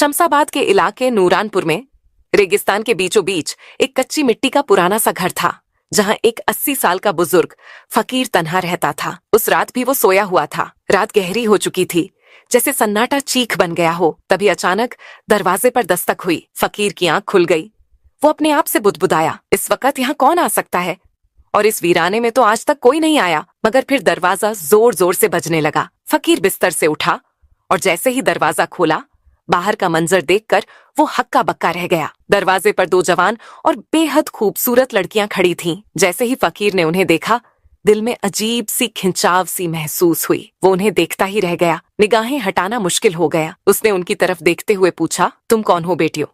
शमशाबाद के इलाके नूरानपुर में रेगिस्तान के बीचों बीच एक कच्ची मिट्टी का पुराना सा घर था, जहां एक 80 साल का बुजुर्ग फकीर तन्हा रहता था। उस रात भी वो सोया हुआ था। रात गहरी हो चुकी थी, जैसे सन्नाटा चीख बन गया हो। तभी अचानक दरवाजे पर दस्तक हुई। फकीर की आंख खुल गई। वो अपने आप से बुदबुदाया, इस वक्त यहाँ कौन आ सकता है? और इस वीराने में तो आज तक कोई नहीं आया। मगर फिर दरवाजा जोर जोर से बजने लगा। फकीर बिस्तर से उठा और जैसे ही दरवाजा खोला, बाहर का मंजर देखकर वो हक्का बक्का रह गया। दरवाजे पर 2 जवान और बेहद खूबसूरत लड़कियां खड़ी थीं। जैसे ही फकीर ने उन्हें देखा, दिल में अजीब सी खिंचाव सी महसूस हुई। वो उन्हें देखता ही रह गया। निगाहें हटाना मुश्किल हो गया। उसने उनकी तरफ देखते हुए पूछा, तुम कौन हो बेटियों?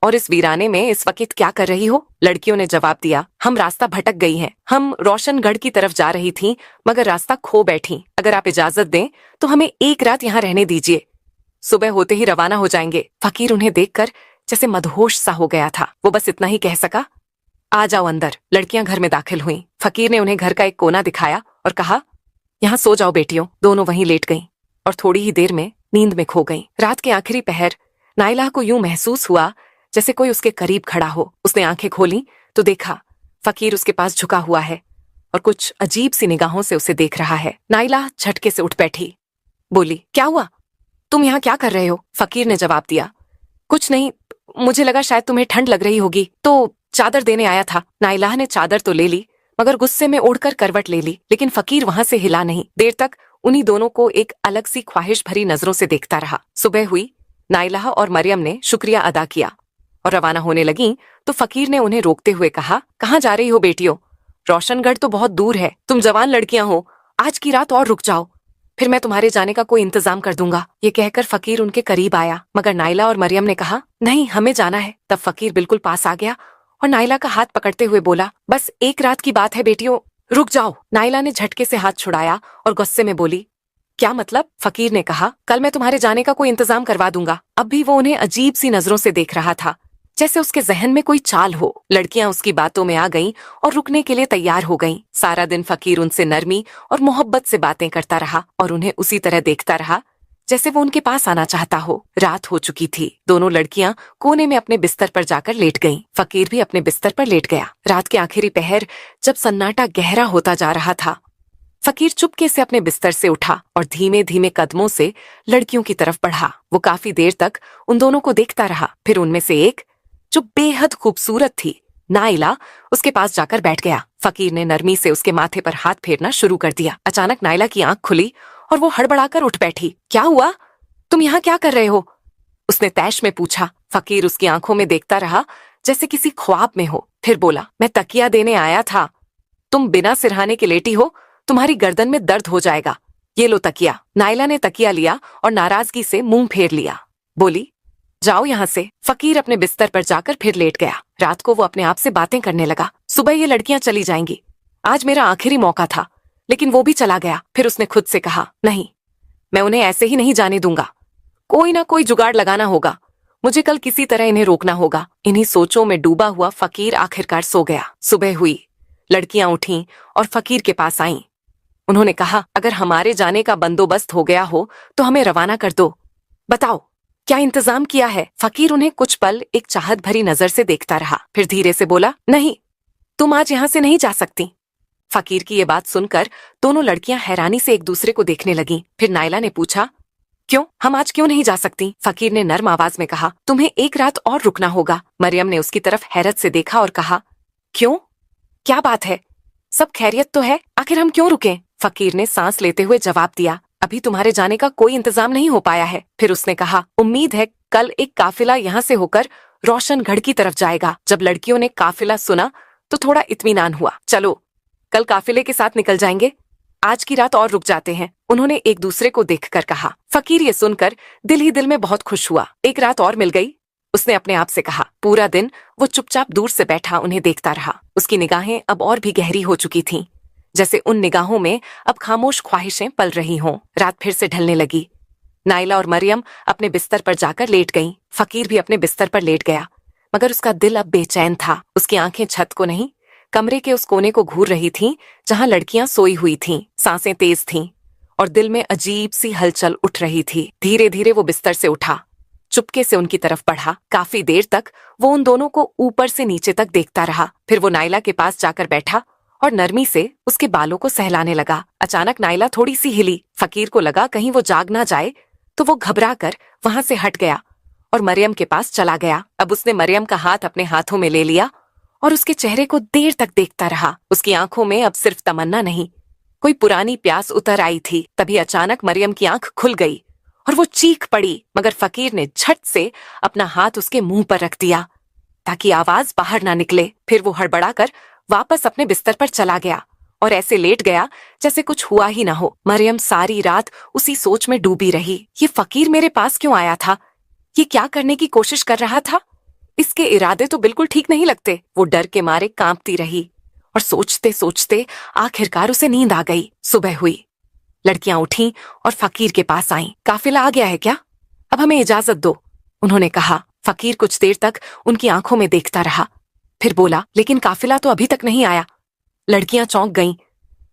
और इस वीराने में इस वक्त क्या कर रही हो? लड़कियों ने जवाब दिया, हम रास्ता भटक गई हैं। हम रोशनगढ़ की तरफ जा रही थीं, मगर रास्ता खो बैठी। अगर आप इजाजत दें तो हमें एक रात यहाँ रहने दीजिए। सुबह होते ही रवाना हो जाएंगे। फकीर उन्हें देखकर जैसे मदहोश सा हो गया था। वो बस इतना ही कह सका, आ जाओ अंदर। लड़कियां घर में दाखिल हुईं। फकीर ने उन्हें घर का एक कोना दिखाया और कहा, यहाँ सो जाओ बेटियों। दोनों वहीं लेट गईं और थोड़ी ही देर में नींद में खो गईं। रात के आखिरी पहर नाइला को यूं महसूस हुआ जैसे कोई उसके करीब खड़ा हो। उसने आंखें खोली तो देखा फकीर उसके पास झुका हुआ है और कुछ अजीब सी निगाहों से उसे देख रहा है। नाइला झटके से उठ बैठी, बोली, क्या हुआ? तुम यहाँ क्या कर रहे हो? फकीर ने जवाब दिया, कुछ नहीं, मुझे लगा शायद तुम्हें ठंड लग रही होगी तो चादर देने आया था। नाइला ने चादर तो ले ली, मगर गुस्से में ओढ़कर करवट ले ली। लेकिन फकीर वहां से हिला नहीं। देर तक उन्हीं दोनों को एक अलग सी ख्वाहिश भरी नजरों से देखता रहा। सुबह हुई। नाइला और मरियम ने शुक्रिया अदा किया और रवाना होने लगी तो फकीर ने उन्हें रोकते हुए कहा, कहाँ जा रही हो बेटियों? रोशनगढ़ तो बहुत दूर है। तुम जवान लड़कियां हो, आज की रात और रुक जाओ, फिर मैं तुम्हारे जाने का कोई इंतजाम कर दूंगा। ये कहकर फकीर उनके करीब आया, मगर नाइला और मरियम ने कहा, नहीं, हमें जाना है। तब फकीर बिल्कुल पास आ गया और नाइला का हाथ पकड़ते हुए बोला, बस एक रात की बात है बेटियों, रुक जाओ। नाइला ने झटके से हाथ छुड़ाया और गुस्से में बोली, क्या मतलब? फकीर ने कहा, कल मैं तुम्हारे जाने का कोई इंतजाम करवा दूंगा। अब भी वो उन्हें अजीब सी नजरों से देख रहा था, जैसे उसके जहन में कोई चाल हो। लड़कियां उसकी बातों में आ गईं और रुकने के लिए तैयार हो गईं। सारा दिन फकीर उनसे नरमी और मोहब्बत से बातें करता रहा और उन्हें उसी तरह देखता रहा जैसे वो उनके पास आना चाहता हो। रात हो चुकी थी। दोनों लड़कियां कोने में अपने बिस्तर पर जाकर लेट गईं। फकीर भी अपने बिस्तर पर लेट गया। रात के आखिरी पहर जब सन्नाटा गहरा होता जा रहा था, फकीर चुपके से अपने बिस्तर से उठा और धीमे धीमे कदमों से लड़कियों की तरफ बढ़ा। वो काफी देर तक उन दोनों को देखता रहा। फिर उनमें से एक, जो बेहद खूबसूरत थी, नाइला, उसके पास जाकर बैठ गया। फकीर ने नरमी से उसके माथे पर हाथ फेरना शुरू कर दिया। अचानक नाइला की आंख खुली और वो हड़बड़ाकर उठ बैठी। क्या हुआ? तुम यहाँ क्या कर रहे हो? उसने तैश में पूछा। फकीर उसकी आंखों में देखता रहा जैसे किसी ख्वाब में हो। फिर बोला, मैं तकिया देने आया था। तुम बिना सिरहाने के लेटी हो, तुम्हारी गर्दन में दर्द हो जाएगा। ये लो तकिया। नाइला ने तकिया लिया और नाराजगी से मुंह फेर लिया। बोली, जाओ यहाँ से। फकीर अपने बिस्तर पर जाकर फिर लेट गया। रात को वो अपने आप से बातें करने लगा। सुबह ये लड़कियां चली जाएंगी। आज मेरा आखिरी मौका था, लेकिन वो भी चला गया। फिर उसने खुद से कहा, नहीं, मैं उन्हें ऐसे ही नहीं जाने दूंगा। कोई ना कोई जुगाड़ लगाना होगा। मुझे कल किसी तरह इन्हें रोकना होगा। इन्हीं सोचों में डूबा हुआ फकीर आखिरकार सो गया। सुबह हुई। लड़कियां उठीं और फकीर के पास आईं। उन्होंने कहा, अगर हमारे जाने का बंदोबस्त हो गया हो तो हमें रवाना कर दो। बताओ, क्या इंतजाम किया है? फकीर उन्हें कुछ पल एक चाहत भरी नजर से देखता रहा। फिर धीरे से बोला, नहीं, तुम आज यहाँ से नहीं जा सकती। फकीर की ये बात सुनकर दोनों लड़कियां हैरानी से एक दूसरे को देखने लगीं। फिर नाइला ने पूछा, क्यों? हम आज क्यों नहीं जा सकती? फकीर ने नर्म आवाज में कहा, तुम्हें एक रात और रुकना होगा। मरियम ने उसकी तरफ हैरत से देखा और कहा, क्यों? क्या बात है? सब खैरियत तो है, आखिर हम क्यों रुकें? फकीर ने सांस लेते हुए जवाब दिया, अभी तुम्हारे जाने का कोई इंतजाम नहीं हो पाया है। फिर उसने कहा, उम्मीद है कल एक काफिला यहाँ से होकर रोशनगढ़ की तरफ जाएगा। जब लड़कियों ने काफिला सुना तो थोड़ा इत्मीनान हुआ। चलो, कल काफिले के साथ निकल जाएंगे। आज की रात और रुक जाते हैं, उन्होंने एक दूसरे को देखकर कहा। फकीर ये सुनकर दिल ही दिल में बहुत खुश हुआ। एक रात और मिल गई, उसने अपने आप से कहा। पूरा दिन वो चुपचाप दूर से बैठा उन्हें देखता रहा। उसकी निगाहें अब और भी गहरी हो चुकी थीं, जैसे उन निगाहों में अब खामोश ख्वाहिशें पल रही हों। रात फिर से ढलने लगी। नाइला और मरियम अपने बिस्तर पर जाकर लेट गईं। फकीर भी अपने बिस्तर पर लेट गया, मगर उसका दिल अब बेचैन था। उसकी आंखें छत को नहीं, कमरे के उस कोने को घूर रही थीं जहां लड़कियां सोई हुई थीं। सांसें तेज थीं और दिल में अजीब सी हलचल उठ रही थी। धीरे धीरे वो बिस्तर से उठा, चुपके से उनकी तरफ बढ़ा। काफी देर तक वो उन दोनों को ऊपर से नीचे तक देखता रहा। फिर वो नाइला के पास जाकर बैठा और नरमी से उसके बालों को सहलाने लगा। अचानक नाइला थोड़ी सी हिली। फकीर को लगा कहीं वो जाग ना जाए, तो वो घबरा कर वहां से हट गया और मरियम के पास चला गया। अब उसने मरियम का हाथ अपने हाथों में ले लिया और उसके चेहरे को देर तक देखता रहा। उसकी आंखों में अब सिर्फ तमन्ना नहीं, कोई पुरानी प्यास उतर आई थी। तभी अचानक मरियम की आंख खुल गई और वो चीख पड़ी, मगर फकीर ने झट से अपना हाथ उसके मुंह पर रख दिया ताकि आवाज बाहर ना निकले। फिर वो हड़बड़ाकर वापस अपने बिस्तर पर चला गया और ऐसे लेट गया जैसे कुछ हुआ ही ना हो। मरियम सारी रात उसी सोच में डूबी रही। ये फकीर मेरे पास क्यों आया था? ये क्या करने की कोशिश कर रहा था? इसके इरादे तो बिल्कुल ठीक नहीं लगते। वो डर के मारे कांपती रही और सोचते सोचते आखिरकार उसे नींद आ गई। सुबह हुई। लड़कियां उठीं और फकीर के पास आईं। काफिला आ गया है क्या? अब हमें इजाजत दो, उन्होंने कहा। फकीर कुछ देर तक उनकी आंखों में देखता रहा, फिर बोला, लेकिन काफिला तो अभी तक नहीं आया। लड़कियां चौंक गईं।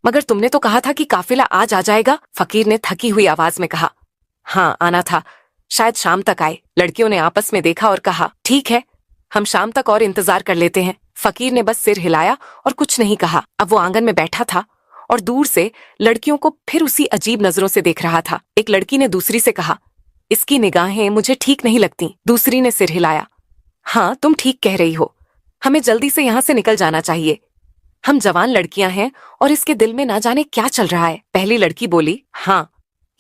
मगर तुमने तो कहा था कि काफिला आज आ जाएगा, फकीर ने थकी हुई आवाज में कहा। हाँ, आना था, शायद शाम तक आए। लड़कियों ने आपस में देखा और कहा, ठीक है, हम शाम तक और इंतजार कर लेते हैं। फकीर ने बस सिर हिलाया और कुछ नहीं कहा। अब वो आंगन में बैठा था और दूर से लड़कियों को फिर उसी अजीब नजरों से देख रहा था। एक लड़की ने दूसरी से कहा, इसकी निगाहें मुझे ठीक नहीं लगती। दूसरी ने सिर हिलाया। हाँ, तुम ठीक कह रही हो, हमें जल्दी से यहाँ से निकल जाना चाहिए। हम जवान लड़कियां हैं और इसके दिल में ना जाने क्या चल रहा है। पहली लड़की बोली, हाँ,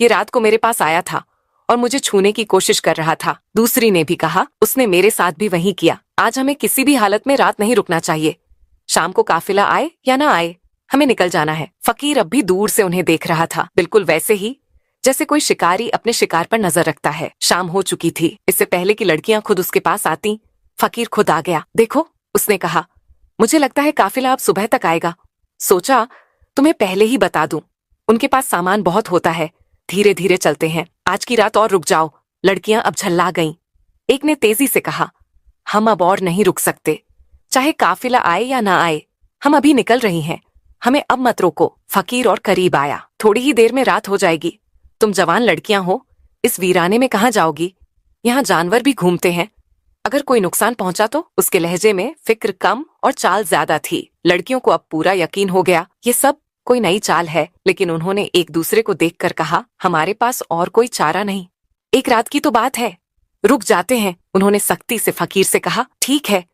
ये रात को मेरे पास आया था और मुझे छूने की कोशिश कर रहा था। दूसरी ने भी कहा, उसने मेरे साथ भी वही किया। आज हमें किसी भी हालत में रात नहीं रुकना चाहिए। शाम को काफिला आए या ना आए, हमें निकल जाना है। फकीर अब भी दूर से उन्हें देख रहा था, बिल्कुल वैसे ही जैसे कोई शिकारी अपने शिकार पर नजर रखता है। शाम हो चुकी थी। इससे पहले कि लड़कियां खुद उसके पास आती, फकीर खुद आ गया। देखो, उसने कहा, मुझे लगता है काफिला अब सुबह तक आएगा। सोचा तुम्हें पहले ही बता दूं, उनके पास सामान बहुत होता है, धीरे धीरे चलते हैं, आज की रात और रुक जाओ। लड़कियां अब झल्ला गईं। एक ने तेजी से कहा, हम अब और नहीं रुक सकते, चाहे काफिला आए या ना आए, हम अभी निकल रही हैं, हमें अब मत रोको। फकीर और करीब आया। थोड़ी ही देर में रात हो जाएगी, तुम जवान लड़कियां हो, इस वीराने में कहाँ जाओगी? यहाँ जानवर भी घूमते हैं, अगर कोई नुकसान पहुंचा तो? उसके लहजे में फिक्र कम और चाल ज्यादा थी। लड़कियों को अब पूरा यकीन हो गया ये सब कोई नई चाल है, लेकिन उन्होंने एक दूसरे को देखकर कहा, हमारे पास और कोई चारा नहीं, एक रात की तो बात है, रुक जाते हैं। उन्होंने सख्ती से फकीर से कहा, ठीक है,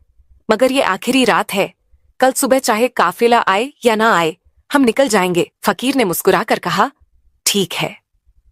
मगर ये आखिरी रात है, कल सुबह चाहे काफिला आए या ना आए, हम निकल जाएंगे। फकीर ने मुस्कुराकर कहा, ठीक है,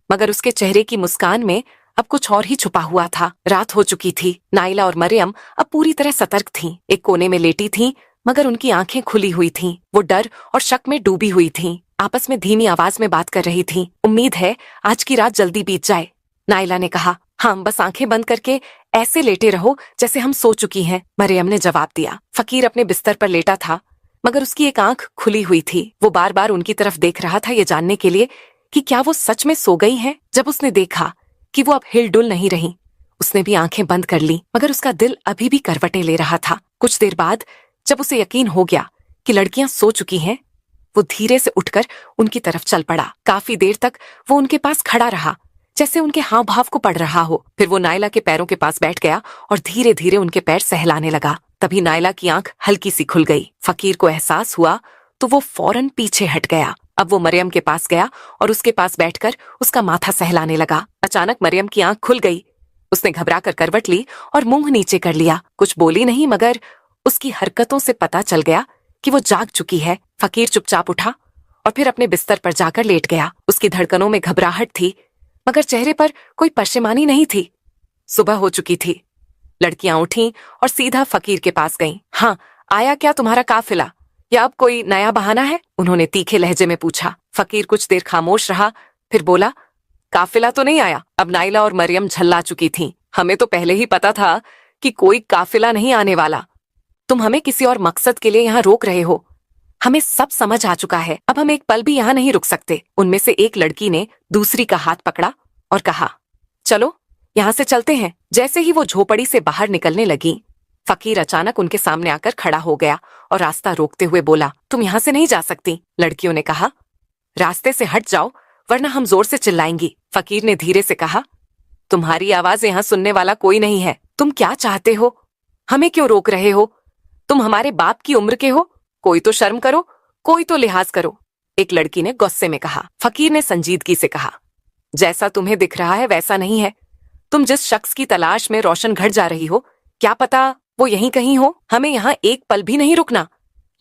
मगर उसके चेहरे की मुस्कान में अब कुछ और ही छुपा हुआ था। रात हो चुकी थी। नाइला और मरियम अब पूरी तरह सतर्क थीं। एक कोने में लेटी थीं, मगर उनकी आंखें खुली हुई थीं। वो डर और शक में डूबी हुई थीं। आपस में धीमी आवाज में बात कर रही थीं। उम्मीद है आज की रात जल्दी बीत जाए। नाइला ने कहा, हाँ, बस आंखें बंद करके ऐसे लेटे रहो जैसे हम सो चुकी हैं। मरियम ने जवाब दिया। फकीर अपने बिस्तर पर लेटा था, मगर उसकी एक आंख खुली हुई थी। वो बार बार उनकी तरफ देख रहा था, ये जानने के लिए कि क्या वो सच में सो गई हैं। जब उसने देखा कि वो अब हिल-डुल नहीं रही, उसने भी आंखें बंद कर ली, मगर उसका दिल अभी भी करवटें ले रहा था। कुछ देर बाद जब उसे यकीन हो गया कि लड़कियां सो चुकी हैं, वो धीरे से उठकर उनकी तरफ चल पड़ा। काफी देर तक वो उनके पास खड़ा रहा, जैसे उनके हाव भाव को पढ़ रहा हो। फिर वो नाइला के पैरों के पास बैठ गया और धीरे धीरे उनके पैर सहलाने लगा। तभी नाइला की आंख हल्की सी खुल गई। फकीर को एहसास हुआ तो वो फौरन पीछे हट गया। अब वो मरियम के पास गया और उसके पास बैठकर उसका माथा सहलाने लगा। अचानक मरियम की आंख खुल गई। उसने घबराकर करवट ली और मुंह नीचे कर लिया। कुछ बोली नहीं, मगर उसकी हरकतों से पता चल गया कि वो जाग चुकी है। फकीर चुपचाप उठा और फिर अपने बिस्तर पर जाकर लेट गया। उसकी धड़कनों में घबराहट थी, मगर चेहरे पर कोई परेशानी नहीं थी। सुबह हो चुकी थी। लड़कियां उठीं और सीधा फकीर के पास गईं। हाँ, आया क्या तुम्हारा काफिला, या अब कोई नया बहाना है? उन्होंने तीखे लहजे में पूछा। फकीर कुछ देर खामोश रहा, फिर बोला, काफिला तो नहीं आया। अब नाइला और मरियम झल्ला चुकी थीं। हमें तो पहले ही पता था कि कोई काफिला नहीं आने वाला। तुम हमें किसी और मकसद के लिए यहाँ रोक रहे हो, हमें सब समझ आ चुका है। अब हम एक पल भी यहाँ नहीं रुक सकते। उनमें से एक लड़की ने दूसरी का हाथ पकड़ा और कहा, चलो यहाँ से चलते हैं। जैसे ही वो झोपड़ी से बाहर निकलने लगी, फकीर अचानक उनके सामने आकर खड़ा हो गया और रास्ता रोकते हुए बोला, तुम यहाँ से नहीं जा सकती। लड़कियों ने कहा, रास्ते से हट जाओ वरना हम जोर से चिल्लाएंगी। फकीर ने धीरे से कहा, तुम्हारी आवाज यहाँ सुनने वाला कोई नहीं है। तुम क्या चाहते हो? हमें क्यों रोक रहे हो? तुम हमारे बाप की उम्र के हो। कोई तो शर्म करो, कोई तो लिहाज करो, एक लड़की ने गुस्से में कहा। फकीर ने संजीदगी से कहा, जैसा तुम्हें दिख रहा है वैसा नहीं है। तुम जिस शख्स की तलाश में रोशनगढ़ जा रही हो, क्या पता वो यहीं कहीं हो। हमें यहाँ एक पल भी नहीं रुकना,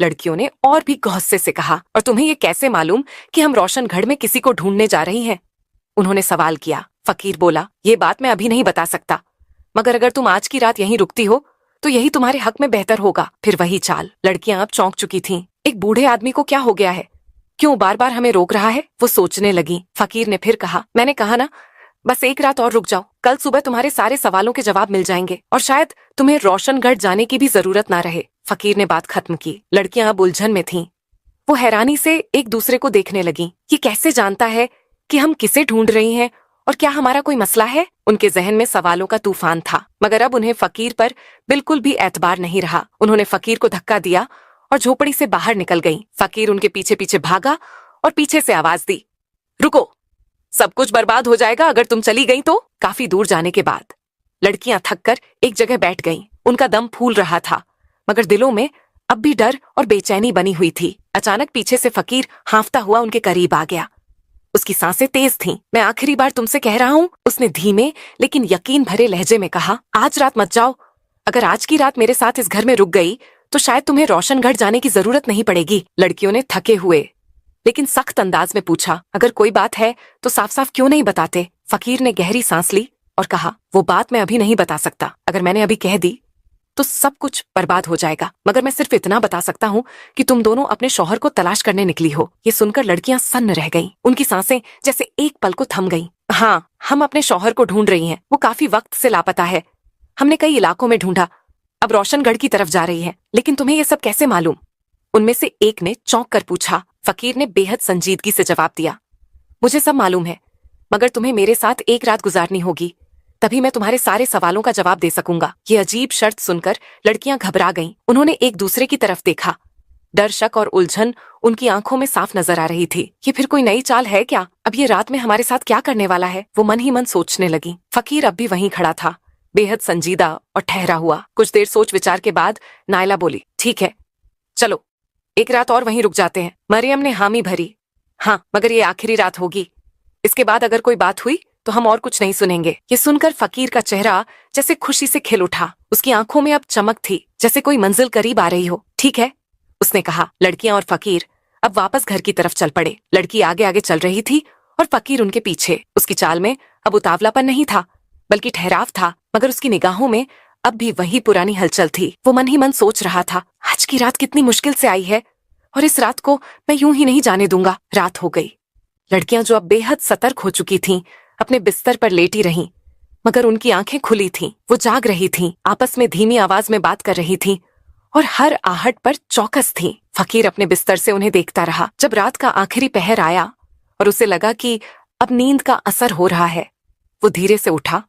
लड़कियों ने और भी गुस्से से कहा। और तुम्हें ये कैसे मालूम कि हम रोशनगढ़ में किसी को ढूंढने जा रही हैं? उन्होंने सवाल किया। फकीर बोला, ये बात मैं अभी नहीं बता सकता, मगर अगर तुम आज की रात यहीं रुकती हो तो यही तुम्हारे हक में बेहतर होगा। फिर वही चाल। लड़कियां अब चौंक चुकी थीं। एक बूढ़े आदमी को क्या हो गया है? क्यों बार बार हमें रोक रहा है? वो सोचने लगी। फकीर ने फिर कहा, मैंने कहा ना, बस एक रात और रुक जाओ। कल सुबह तुम्हारे सारे सवालों के जवाब मिल जाएंगे और शायद तुम्हें रोशनगढ़ जाने की भी जरूरत ना रहे। फकीर ने बात खत्म की। लड़कियां अब उलझन में थीं। वो हैरानी से एक दूसरे को देखने लगीं। ये कैसे जानता है कि हम किसे ढूंढ रही हैं और क्या हमारा कोई मसला है? उनके जहन में सवालों का तूफान था, मगर अब उन्हें फकीर पर बिल्कुल भी एतबार नहीं रहा। उन्होंने फकीर को धक्का दिया और झोपड़ी से बाहर निकल गईं। फकीर उनके पीछे पीछे भागा और पीछे से आवाज दी, रुको, सब कुछ बर्बाद हो जाएगा अगर तुम चली गई तो। काफी दूर जाने के बाद लड़कियां थककर एक जगह बैठ गईं। उनका दम फूल रहा था, मगर दिलों में अब भी डर और बेचैनी बनी हुई थी। अचानक पीछे से फकीर हांफता हुआ उनके करीब आ गया। उसकी सांसें तेज थीं। मैं आखिरी बार तुमसे कह रहा हूँ, उसने धीमे लेकिन यकीन भरे लहजे में कहा, आज रात मत जाओ। अगर आज की रात मेरे साथ इस घर में रुक गई तो शायद तुम्हें रोशनगढ़ जाने की जरूरत नहीं पड़ेगी। लड़कियों ने थके हुए लेकिन सख्त अंदाज में पूछा, अगर कोई बात है तो साफ साफ क्यों नहीं बताते? फकीर ने गहरी सांस ली और कहा, वो बात मैं अभी नहीं बता सकता। अगर मैंने अभी कह दी तो सब कुछ बर्बाद हो जाएगा, मगर मैं सिर्फ इतना बता सकता हूँ कि तुम दोनों अपने शौहर को तलाश करने निकली हो। ये सुनकर लड़कियां सन्न रह गईं। उनकी सांसें जैसे एक पल को थम गईं। हाँ, हम अपने शौहर को ढूंढ रही हैं। वो काफी वक्त से लापता है। हमने कई इलाकों में ढूंढा, अब रोशनगढ़ की तरफ जा रही है। लेकिन तुम्हें ये सब कैसे मालूम? उनमें से एक ने चौंक कर पूछा। फकीर ने बेहद संजीदगी से जवाब दिया, मुझे सब मालूम है, मगर तुम्हें मेरे साथ एक रात गुजारनी होगी, तभी मैं तुम्हारे सारे सवालों का जवाब दे सकूंगा। ये अजीब शर्त सुनकर लड़कियां घबरा गईं। उन्होंने एक दूसरे की तरफ देखा। डर, शक और उलझन उनकी आंखों में साफ नजर आ रही थी। ये फिर कोई नई चाल है क्या? अब ये रात में हमारे साथ क्या करने वाला है? वो मन ही मन सोचने लगी। फकीर अब भी वहीं खड़ा था, बेहद संजीदा और ठहरा हुआ। कुछ देर सोच विचार के बाद नायला बोली, ठीक है, चलो एक रात और वहीं रुक जाते हैं। मरियम ने हामी भरी, हाँ, मगर ये आखिरी रात होगी। इसके बाद अगर कोई बात हुई तो हम और कुछ नहीं सुनेंगे। ये सुनकर फकीर का चेहरा जैसे खुशी से खिल उठा। उसकी आंखों में अब चमक थी, जैसे कोई मंजिल करीब आ रही हो। ठीक है, उसने कहा। लड़कियां और फकीर अब वापस घर की तरफ चल पड़े। लड़की आगे आगे चल रही थी और फकीर उनके पीछे। उसकी चाल में अब उतावलापन नहीं था, बल्कि ठहराव था, मगर उसकी निगाहों में अब भी वही पुरानी हलचल थी। वो मन ही मन सोच रहा था, आज की रात कितनी मुश्किल से आई है और इस रात को मैं यूं ही नहीं जाने दूंगा। रात हो गई। लड़कियां जो अब बेहद सतर्क हो चुकी थीं, अपने बिस्तर पर लेटी रहीं, मगर उनकी आंखें खुली थीं। वो जाग रही थीं, आपस में धीमी आवाज में बात कर रही थीं और हर आहट पर चौकस थीं। फकीर अपने बिस्तर से उन्हें देखता रहा। जब रात का आखिरी पहर आया और उसे लगा कि अब नींद का असर हो रहा है, वो धीरे से उठा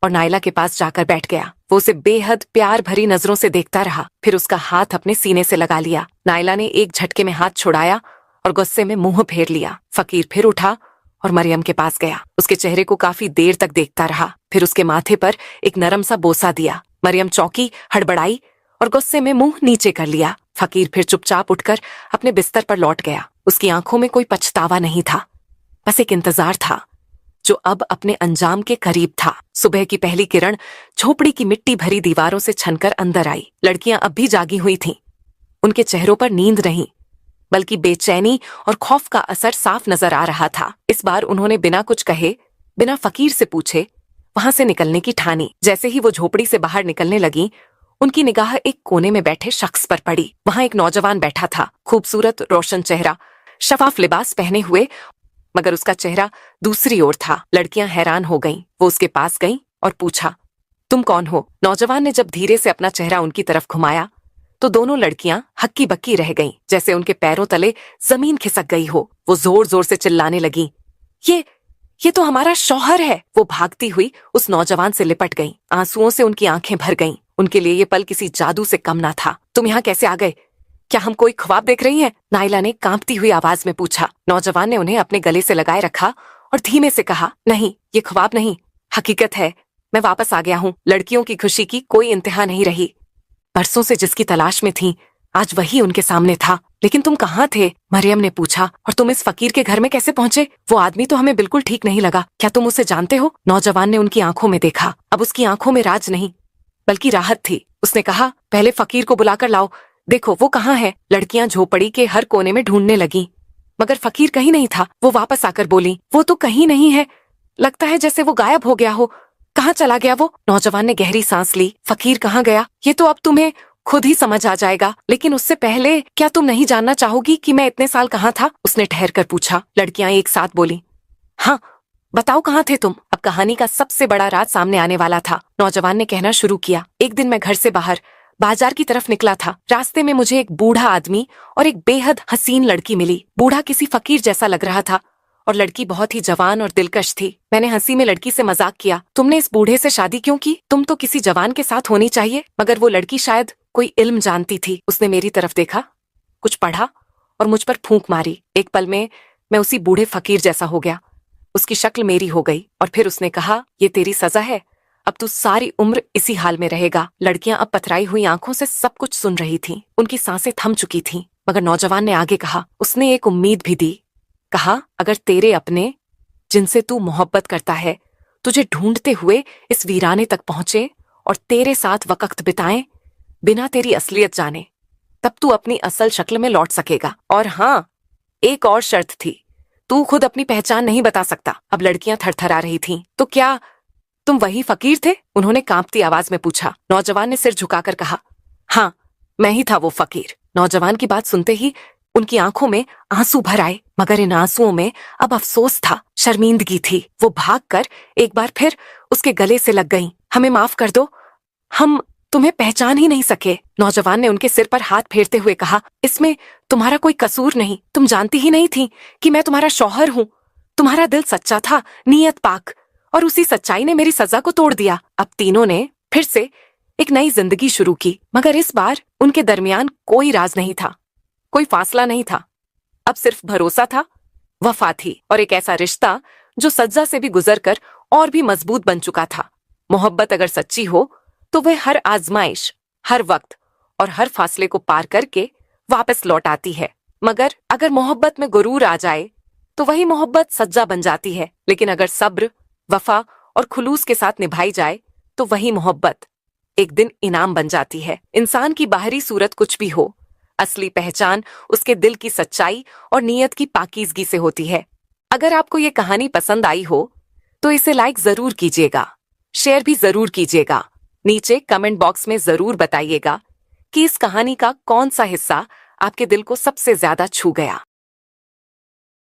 और नायला के पास जाकर बैठ गया। वो उसे बेहद प्यार भरी नजरों से देखता रहा, फिर उसका हाथ अपने सीने से लगा लिया। नायला ने एक झटके में हाथ छुड़ाया और गुस्से में मुंह फेर लिया। फकीर फिर उठा और मरियम के पास गया। उसके चेहरे को काफी देर तक देखता रहा, फिर उसके माथे पर एक नरम सा बोसा दिया। मरियम चौंकी, हड़बड़ाई और गुस्से में मुंह नीचे कर लिया। फकीर फिर चुपचाप उठकर अपने बिस्तर पर लौट गया। उसकी आंखों में कोई पछतावा नहीं था, बस एक इंतजार था जो अब अपने अंजाम के करीब था। सुबह की पहली किरण झोपड़ी की मिट्टी भरी दीवारों से छनकर अंदर आई। लड़कियां अब भी जागी हुई थीं। उनके चेहरों पर नींद नहीं, बल्कि बेचैनी और खौफ का असर साफ नजर आ रहा था। इस बार उन्होंने बिना कुछ कहे, बिना फकीर से पूछे वहां से निकलने की ठानी। जैसे ही वो झोपड़ी से बाहर निकलने लगी, उनकी निगाह एक कोने में बैठे शख्स पर पड़ी। वहां एक नौजवान बैठा था, खूबसूरत रोशन चेहरा, शफाफ लिबास पहने हुए, मगर उसका चेहरा दूसरी ओर था। लड़कियां हैरान हो गईं। वो उसके पास गईं और पूछा, तुम कौन हो? नौजवान ने जब धीरे से अपना चेहरा उनकी तरफ घुमाया तो दोनों लड़कियां हक्की बक्की रह गईं, जैसे उनके पैरों तले जमीन खिसक गई हो। वो जोर जोर से चिल्लाने लगीं, ये तो हमारा शौहर है। वो भागती हुई उस नौजवान से लिपट गईं। आंसुओं से उनकी आंखें भर गईं। उनके लिए ये पल किसी जादू से कम ना था। तुम यहाँ कैसे आ गए? क्या हम कोई ख्वाब देख रही हैं? नायला ने कांपती हुई आवाज में पूछा। नौजवान ने उन्हें अपने गले से लगाए रखा और धीमे से कहा, नहीं, ये ख्वाब नहीं, हकीकत है, मैं वापस आ गया हूँ। लड़कियों की खुशी की कोई इंतहा नहीं रही। बरसों से जिसकी तलाश में थी, आज वही उनके सामने था। लेकिन तुम कहाँ थे? मरियम ने पूछा। और तुम इस फकीर के घर में कैसे पहुंचे? वो आदमी तो हमें बिल्कुल ठीक नहीं लगा। क्या तुम उसे जानते हो? नौजवान ने उनकी आंखों में देखा। अब उसकी आंखों में राज नहीं बल्कि राहत थी। उसने कहा, पहले फकीर को बुलाकर लाओ। देखो वो कहाँ है? लड़कियां झोपड़ी के हर कोने में ढूंढने लगीं, मगर फकीर कहीं नहीं था। वो वापस आकर बोली, वो तो कहीं नहीं है। लगता है जैसे वो गायब हो गया हो। कहाँ चला गया वो? नौजवान ने गहरी सांस ली। फकीर कहाँ गया ये तो अब तुम्हें खुद ही समझ आ जाएगा, लेकिन उससे पहले क्या तुम नहीं जानना चाहोगी कि मैं इतने साल कहाँ था? उसने ठहर कर पूछा। लड़कियां एक साथ बोली, हाँ बताओ कहाँ थे तुम? अब कहानी का सबसे बड़ा राज सामने आने वाला था। नौजवान ने कहना शुरू किया। एक दिन मैं घर से बाहर बाजार की तरफ निकला था। रास्ते में मुझे एक बूढ़ा आदमी और एक बेहद हसीन लड़की मिली। बूढ़ा किसी फकीर जैसा लग रहा था और लड़की बहुत ही जवान और दिलकश थी। मैंने हंसी में लड़की से मजाक किया, तुमने इस बूढ़े से शादी क्यों की? तुम तो किसी जवान के साथ होनी चाहिए। मगर वो लड़की शायद कोई इल्म जानती थी। उसने मेरी तरफ देखा, कुछ पढ़ा और मुझ पर फूंक मारी। एक पल में मैं उसी बूढ़े फकीर जैसा हो गया। उसकी शक्ल मेरी हो गई और फिर उसने कहा, ये तेरी सजा है, अब तू सारी उम्र इसी हाल में रहेगा। लड़कियां अब पथराई हुई आंखों से सब कुछ सुन रही थीं। उनकी सांसें थम चुकी थीं। मगर नौजवान ने आगे कहा, उसने एक उम्मीद भी दी। कहा, अगर तेरे अपने जिनसे तू मोहब्बत करता है तुझे ढूंढते हुए इस वीराने तक पहुंचे और तेरे साथ वक्त बिताएं बिना तेरी असलियत जाने, तब तू अपनी असल शक्ल में लौट सकेगा। और हाँ, एक और शर्त थी, तू खुद अपनी पहचान नहीं बता सकता। अब लड़कियां थरथरा रही थीं। तो क्या तुम वही फकीर थे? उन्होंने कांपती आवाज में पूछा। नौजवान ने सिर झुकाकर कहा, हाँ मैं ही था वो फकीर। नौजवान की बात सुनते ही उनकी आंखों में आंसू भर आए, मगर इन आंसुओं में अब अफसोस था, शर्मिंदगी थी। वो भागकर एक बार फिर उसके गले से लग गईं। हमें माफ कर दो, हम तुम्हें पहचान ही नहीं सके। नौजवान ने उनके सिर पर हाथ फेरते हुए कहा, इसमें तुम्हारा कोई कसूर नहीं। तुम जानती ही नहीं थी कि मैं तुम्हारा शौहर हूँ। तुम्हारा दिल सच्चा था, नीयत पाक, और उसी सच्चाई ने मेरी सजा को तोड़ दिया। अब तीनों ने फिर से एक नई जिंदगी शुरू की, मगर इस बार उनके दरमियान कोई राज नहीं था, कोई फासला नहीं था। अब सिर्फ भरोसा था, वफा थी और एक ऐसा रिश्ता जो सज्जा से भी गुजरकर और भी मजबूत बन चुका था। मोहब्बत अगर सच्ची हो तो वह हर आजमाइश, हर वक्त और हर फासले को पार करके वापस लौट आती है। मगर अगर मोहब्बत में गुरूर आ जाए तो वही मोहब्बत सज्जा बन जाती है। लेकिन अगर सब्र, वफा और खुलूस के साथ निभाई जाए तो वही मोहब्बत एक दिन इनाम बन जाती है। इंसान की बाहरी सूरत कुछ भी हो, असली पहचान उसके दिल की सच्चाई और नीयत की पाकीज़गी से होती है। अगर आपको ये कहानी पसंद आई हो तो इसे लाइक जरूर कीजिएगा, शेयर भी जरूर कीजिएगा। नीचे कमेंट बॉक्स में जरूर बताइएगा कि इस कहानी का कौन सा हिस्सा आपके दिल को सबसे ज्यादा छू गया।